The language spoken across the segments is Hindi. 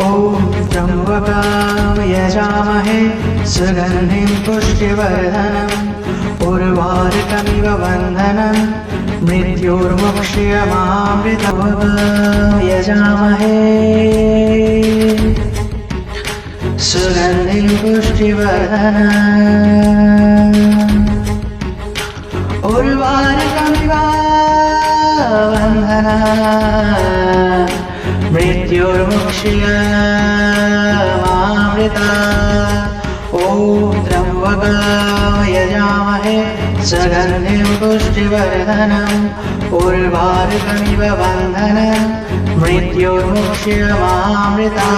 ॐ त्र्यम्बकं यजामहे सुगन्धिं पुष्टिवर्धनम् उर्वारुकमिव बन्धनं मृत्योर्मुक्षीयमामृतम् यजामहे सुगन्धिं पुष्टिवर्धनम् उर्वारुकमिव बन्धनं मृत्योर्मुक्षीयमामृता ॐ त्र्यम्बकं यजामहे सुगन्धिं पुष्टिवर्धनम् उर्वारुकमिव बन्धनं मृत्योर्मुक्षीयमामृता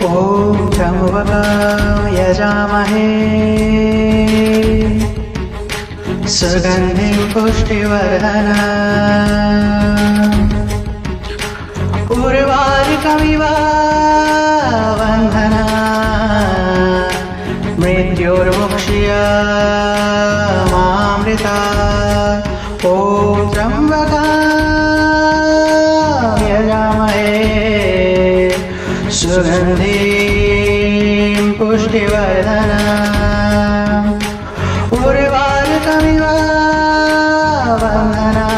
ॐ त्र्यम्बकं यजामहे सुगन्धिं पुष्टिवर्धनम् उर्वारुकमिव बन्धनं मृत्योर्मुक्षीयमामृता ॐ त्र्यम्बकं यजामहे सुगन्धिं पुष्टिवर्धनम् उर्वारुकमिव बन्धनं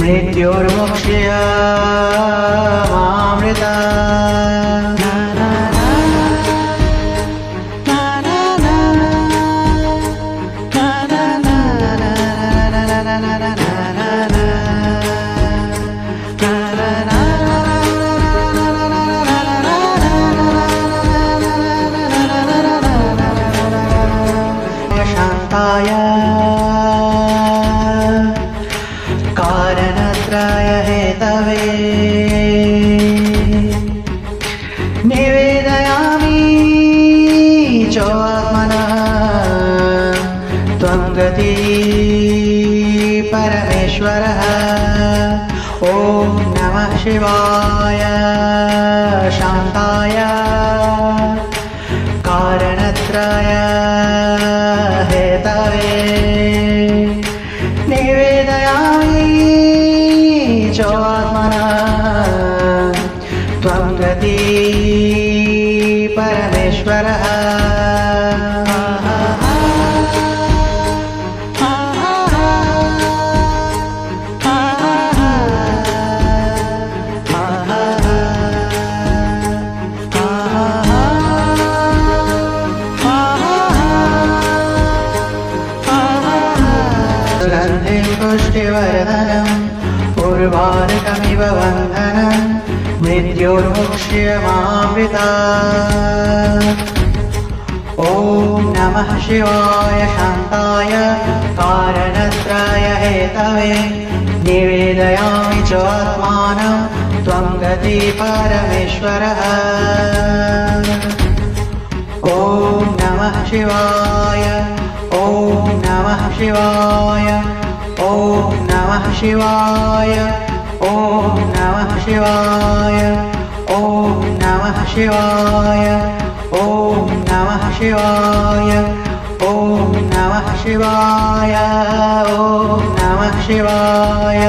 मृत्योर्मुक्षीयमामृता शान्ताय कारणत्रय हेतवे निवेदयामि चोत्मनः त्वं गतिः परमेश्वरः ॐ नमः शिवाय शान्ताय कारणत्रय हेतवे निवेदयामि चोत्मनः त्वं गतिः परमेश्वरः सुगन्धिं पुष्टिवर्धनम् उर्वारुकमिव बन्धनं मृत्योर्मुक्षीयमामृता ॐ नमः शिवाय शान्ताय कारणत्रय हेतवे निवेदयामि चोत्मानं त्वं गतिः परमेश्वरः ॐ नमः शिवाय ॐ नमः शिवाय ॐ नमः शिवाय ॐ नमः शिवाय ॐ नमः शिवाय ॐ नमः शिवाय ॐ नमः शिवाय ॐ नमः शिवाय